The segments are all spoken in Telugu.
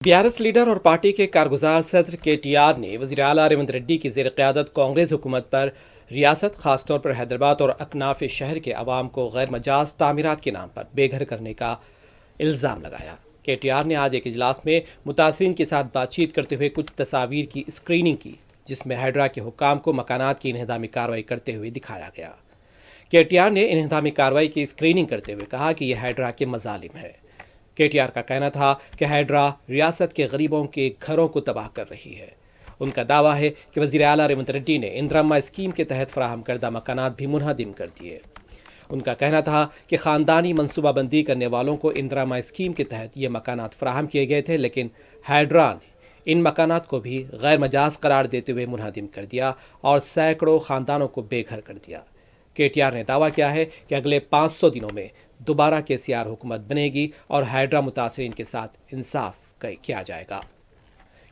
बीआरएस लीडर और पार्टी के कारगुजार सदर केटीआर ने वज़ीर आला रेवंत रेड्डी की ज़ेर क़यादत कांग्रेस हुकूमत पर रियासत ख़ासतौर पर हैदराबाद और अकनाफ शहर के अवाम को गैर मजाज तामीरात के नाम पर बेघर करने का इल्ज़ाम लगाया। केटीआर ने आज एक इजलास में मुतासरीन के साथ बातचीत करते हुए कुछ तस्वीर की स्क्रीनिंग की, जिसमें हाइड्रा के हुक्काम को मकानात की इन्हदामी कार्रवाई करते हुए दिखाया गया। केटीआर ने इन्हदामी कार्रवाई की स्क्रीनिंग करते हुए कहा कि यह हाइड्रा के मजालिम है। केटीआर का कहना था कि हाइड्रा रियासत के गरीबों के घरों को तबाह कर रही है। उनका दावा है कि वज़ीर आला रेवंत रेड्डी ने इंदिरा स्कीम के तहत फराहम करदा मकानात भी मुनहदिम कर दिए। उनका कहना था कि ख़ानदानी मनसूबाबंदी करने वालों को इंदिरा स्कीम के तहत ये मकानात फराहम किए गए थे, लेकिन हाइड्रा ने इन मकानात को भी गैर मजाज करार देते हुए मुनहदिम कर दिया और सैकड़ों ख़ानदानों को बेघर कर दिया। केटीआर ने दावा किया है कि अगले 500 दिनों में दोबारा केसीआर हुकूमत बनेगी और हाइड्रा मुतासरीन के साथ इंसाफ किया जाएगा।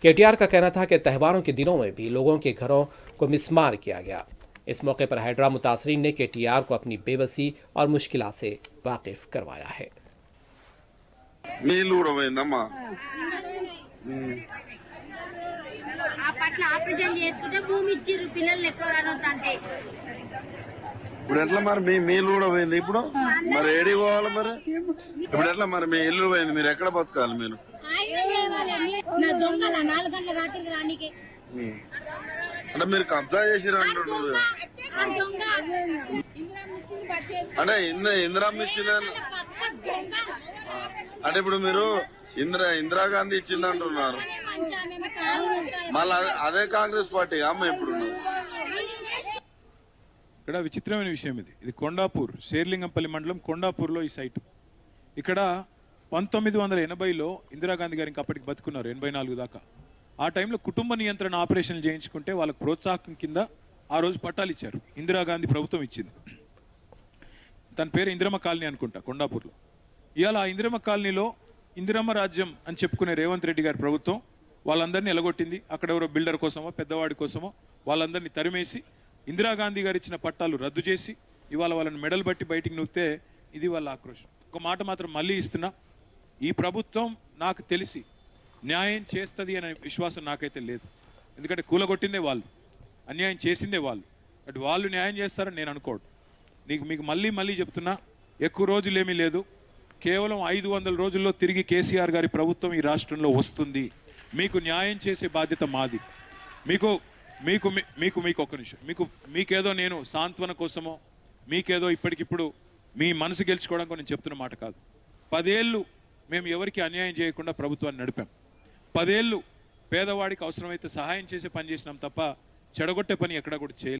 केटीआर का कहना था कि त्योहारों के दिनों में भी लोगों के घरों को मिसमार किया गया। इस मौके पर हाइड्रा मुतासरीन ने केटीआर को अपनी बेबसी और मुश्किलात से वाकिफ करवाया है। ఇప్పుడు ఎట్లా మరి మీ ఇల్లు కూడా పోయింది ఇప్పుడు మరి ఏడికి పోవాలి మరి ఇప్పుడు ఎట్లా మరి మీ ఇల్లు పోయింది మీరు ఎక్కడ బతకాలి మీరు అంటే మీరు కబ్జా చేసిరు అంటున్నారు అంటే ఇందిరమ్మ ఇచ్చిందని అంటే ఇప్పుడు మీరు ఇందిరాగాంధీ ఇచ్చింది అంటున్నారు మళ్ళీ అదే కాంగ్రెస్ పార్టీ అమ్మ ఇప్పుడు ఇక్కడ విచిత్రమైన విషయం ఇది కొండాపూర్ షేర్లింగంపల్లి మండలం కొండాపూర్లో ఈ సైటు. ఇక్కడ 1980లో ఇందిరాగాంధీ గారు ఇంకా అప్పటికి బతుకున్నారు, 84 దాకా. ఆ టైంలో కుటుంబ నియంత్రణ ఆపరేషన్లు చేయించుకుంటే వాళ్ళకు ప్రోత్సాహం కింద ఆ రోజు పట్టాలు ఇచ్చారు, ఇందిరాగాంధీ ప్రభుత్వం ఇచ్చింది. తన పేరు ఇందిరమ్మ కాలనీ అనుకుంటా కొండాపూర్లో. ఇవాళ ఆ ఇందిరమ్మ కాలనీలో ఇందిరమ్మ రాజ్యం అని చెప్పుకునే రేవంత్ రెడ్డి గారి ప్రభుత్వం వాళ్ళందరినీ ఎలగొట్టింది. అక్కడ ఎవరో బిల్డర్ కోసమో పెద్దవాడి కోసమో వాళ్ళందరినీ తరిమేసి ఇందిరాగాంధీ గారు ఇచ్చిన పట్టాలు రద్దు చేసి ఇవాళ వాళ్ళని మెడల్ బట్టి బయటికి నూకితే ఇది వాళ్ళ ఆక్రోషం. ఒక మాట మాత్రం మళ్ళీ ఇస్తున్నా, ఈ ప్రభుత్వం నాకు తెలిసి న్యాయం చేస్తుంది అనే విశ్వాసం నాకైతే లేదు. ఎందుకంటే కూలగొట్టిందే వాళ్ళు, అన్యాయం చేసిందే వాళ్ళు. అటు వాళ్ళు న్యాయం చేస్తారని నేను అనుకోడు. మీకు మళ్ళీ చెప్తున్నా, ఎక్కువ రోజులేమీ లేదు, కేవలం 500 రోజుల్లో తిరిగి కేసీఆర్ గారి ప్రభుత్వం ఈ రాష్ట్రంలో వస్తుంది. మీకు న్యాయం చేసే బాధ్యత మాది. మీకు ఒక నిమిషం, మీకేదో నేను సాంత్వన కోసమో మీకేదో ఇప్పటికిప్పుడు మీ మనసు గెలుచుకోవడానికి నేను చెప్తున్న మాట కాదు. 10 ఏళ్ళు మేము ఎవరికి అన్యాయం చేయకుండా ప్రభుత్వాన్ని నడిపాం. 10 ఏళ్ళు పేదవాడికి అవసరమైతే సహాయం చేసే పని చేసినాం తప్ప చెడగొట్టే పని ఎక్కడా కూడా చేయలేదు.